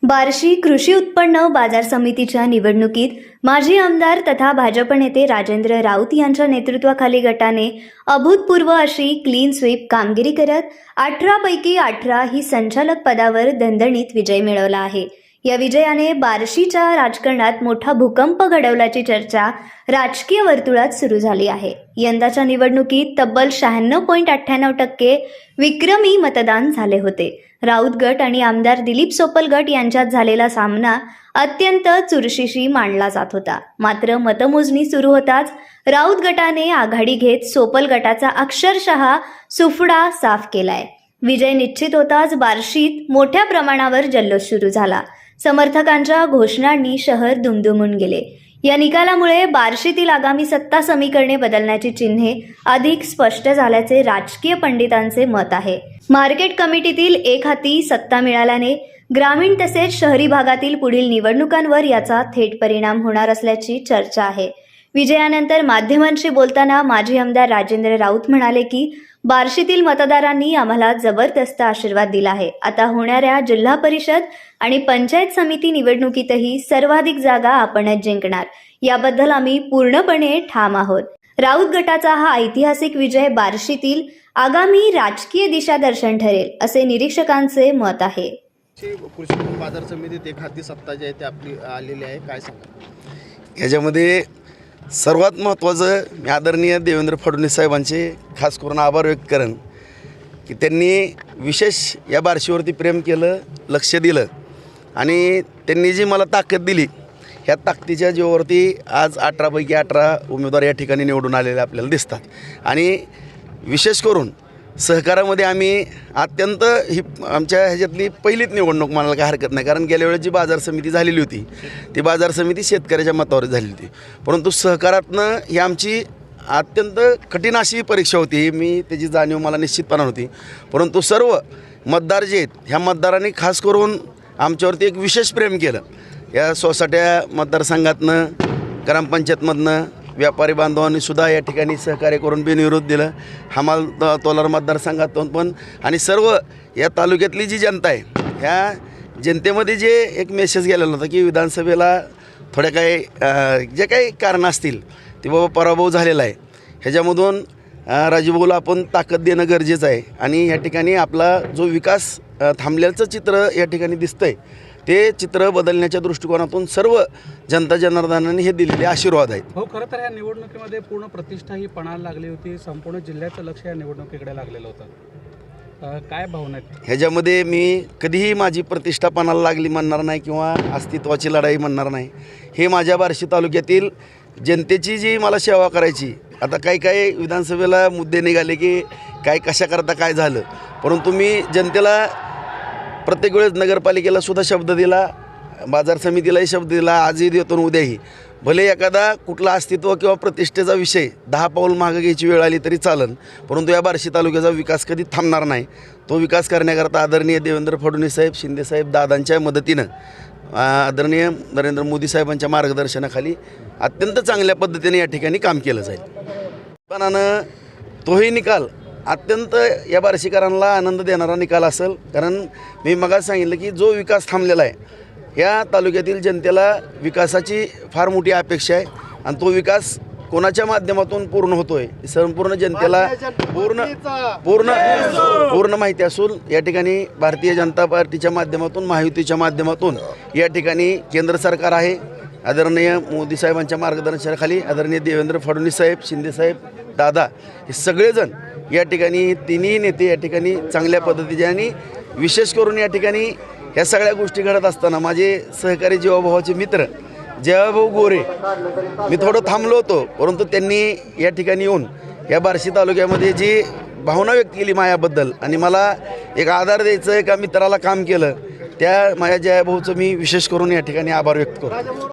बार्शी कृषी उत्पन्न बाजार समितीच्या निवडणुकीत माजी आमदार तथा भाजप नेते राजेंद्र राऊत यांच्या नेतृत्वाखाली गटाने अभूतपूर्व अशी क्लीन स्वीप कामगिरी करत 18 पैकी 18 ही संचालक पदावर दणदणीत विजय मिळवला आहे। या विजयाने बार्शीच्या राजकारणात मोठा भूकंप घडवल्याची चर्चा राजकीय वर्तुळात सुरू झाली आहे। यंदाच्या निवडणुकीत तब्बल 96.98% विक्रमी मतदान झाले होते। राऊत गट आणि आमदार दिलीप सोपल गट यांच्यात झालेला सामना अत्यंत चुरशीशी मानला जात होता। मात्र मतमोजणी सुरू होताच राऊत गटाने आघाडी घेत सोपल गटाचा अक्षरशः सुफडा साफ केलाय। विजय निश्चित होताच बार्शीत मोठ्या प्रमाणावर जल्लोष सुरू झाला। समर्थकांच्या घोषणांनी शहर दुमदुमून गेले। या निकालामुळे बार्शीतील आगामी सत्ता समीकरणे बदलण्याची चिन्हे अधिक स्पष्ट झाल्याचे राजकीय पंडितांचे मत आहे। मार्केट कमिटीतील एक हाती सत्ता मिळाल्याने ग्रामीण तसेच शहरी भागातील पुढील निवडणुकांवर याचा थेट परिणाम होणार असल्याची चर्चा आहे। विजयानंतर माध्यमांशी बोलताना माजी आमदार राजेंद्र राऊत म्हणाले की बार्शीतील मतदारांनी आम्हाला जबरदस्त आशीर्वाद दिला आहे। आता होणाऱ्या जिल्हा परिषद आणि पंचायत समिती निवडणुकीतही सर्वाधिक जागा आपणच जिंकणार, याबद्दल आम्ही पूर्णपणे ठाम आहोत। राऊत गटाचा हा ऐतिहासिक विजय बार्शीतील आगामी राजकीय दिशादर्शन ठरेल असे निरीक्षकांचे मत आहे। कृषी बाजार समितीत एक हाती सत्ता जी आहे ती आपली आलेली आहे, काय सांगा? याच्यामध्ये सर्वात महत्त्वाचं मी आदरणीय देवेंद्र फडणवीस साहेबांचे खास करून आभार व्यक्त करेन की त्यांनी विशेष या बार्शीवरती प्रेम केलं, लक्ष दिलं आणि त्यांनी जी मला ताकद दिली, ह्या ताकदीच्या जीवावरती आज 18 पैकी 18 उमेदवार या ठिकाणी निवडून आलेले आपल्याला दिसतात। आणि विशेष करून सहकारामध्ये आम्ही अत्यंत ही आमच्या ह्याच्यातली पहिलीच निवडणूक म्हणायला काही हरकत नाही, कारण गेल्या वेळेस जी बाजार समिती झालेली होती ती बाजार समिती शेतकऱ्याच्या मतावर झालेली होती। परंतु सहकारातनं ही आमची अत्यंत कठीण अशी परीक्षा होती, मी त्याची जाणीव मला निश्चितपणे होती। परंतु सर्व मतदार जे आहेत ह्या मतदारांनी खास करून आमच्यावरती एक विशेष प्रेम केलं। या सोसाट्या मतदारसंघातनं ग्रामपंचायतमधनं व्यापारी बांधवांनी सुद्धा या ठिकाणी सहकार्य करून बिनविरोध दिलं। हमाल तोलार मतदारसंघातून पण आणि सर्व या तालुक्यातली जी जनता आहे ह्या जनतेमध्ये जे एक मेसेज गेलेला होता की विधानसभेला थोड्या काही जे काही कारणं असतील ते बाबा पराभव झालेला आहे, ह्याच्यामधून राजूभाऊला आपण ताकद देणं गरजेचं आहे आणि या ठिकाणी आपला जो विकास थांबल्याचं चित्र या ठिकाणी दिसतं आहे ते चित्र बदलण्याच्या दृष्टिकोनातून सर्व जनता जनार्दनाने हे दिलेले आशीर्वाद आहेत। हो, खरं तर या निवडणुकीमध्ये पूर्ण प्रतिष्ठा ही पणाला लागली होती, संपूर्ण जिल्ह्याचं लक्ष या निवडणुकीकडे लागलेलं होतं, काय भावना आहेत? ह्याच्यामध्ये मी कधीही माझी प्रतिष्ठा पणाला लागली म्हणणार नाही किंवा अस्तित्वाची लढाई म्हणणार नाही। हे माझ्या बार्शी तालुक्यातील जनतेची जी मला सेवा करायची, आता काही विधानसभेला मुद्दे निघाले की काय कशाकरता काय झालं, परंतु मी जनतेला प्रत्येक वेळेस नगरपालिकेला सुद्धा शब्द दिला, बाजार समितीलाही शब्द दिला, आजही देतो उद्याही। भले एखादा कुठला अस्तित्व किंवा प्रतिष्ठेचा विषय 10 पाऊल मागं घ्यायची वेळ आली तरी चालन, परंतु या बार्शी तालुक्याचा विकास कधी थांबणार नाही। तो विकास करण्याकरता आदरणीय देवेंद्र फडणवीस साहेब, शिंदे साहेब दादांच्या मदतीनं, आदरणीय नरेंद्र मोदी साहेबांच्या मार्गदर्शनाखाली अत्यंत चांगल्या पद्धतीने या ठिकाणी काम केलं जाईल। पण तोही निकाल अत्यंत या बार्शीकरांना आनंद देणारा निकाल असेल, कारण मी मगाच सांगितलं की जो विकास थांबलेला आहे या तालुक्यातील जनतेला विकासाची फार मोठी अपेक्षा आहे आणि तो विकास कोणाच्या माध्यमातून पूर्ण होतोय संपूर्ण जनतेला पूर्ण माहिती असून या ठिकाणी भारतीय जनता पार्टीच्या माध्यमातून, महायुतीच्या माध्यमातून या ठिकाणी केंद्र सरकार आहे, आदरणीय मोदी साहेबांच्या मार्गदर्शनाखाली आदरणीय देवेंद्र फडणवीस साहेब, शिंदे साहेब, दादा हे सगळेजण या ठिकाणी तिन्ही नेते या ठिकाणी चांगल्या पद्धतीने आणि विशेष करून या ठिकाणी ह्या सगळ्या गोष्टी घडत असताना माझे सहकारी जीवाभावाचे मित्र जयभाऊ गोरे, मी थोडं थांबलो होतो परंतु त्यांनी या ठिकाणी येऊन या बार्शी तालुक्यामध्ये जी भावना व्यक्त केली माझ्याबद्दल आणि मला एक आधार द्यायचं एका मित्राला काम केलं, त्या माझ्या जयभाऊचं मी विशेष करून या ठिकाणी आभार व्यक्त करतो।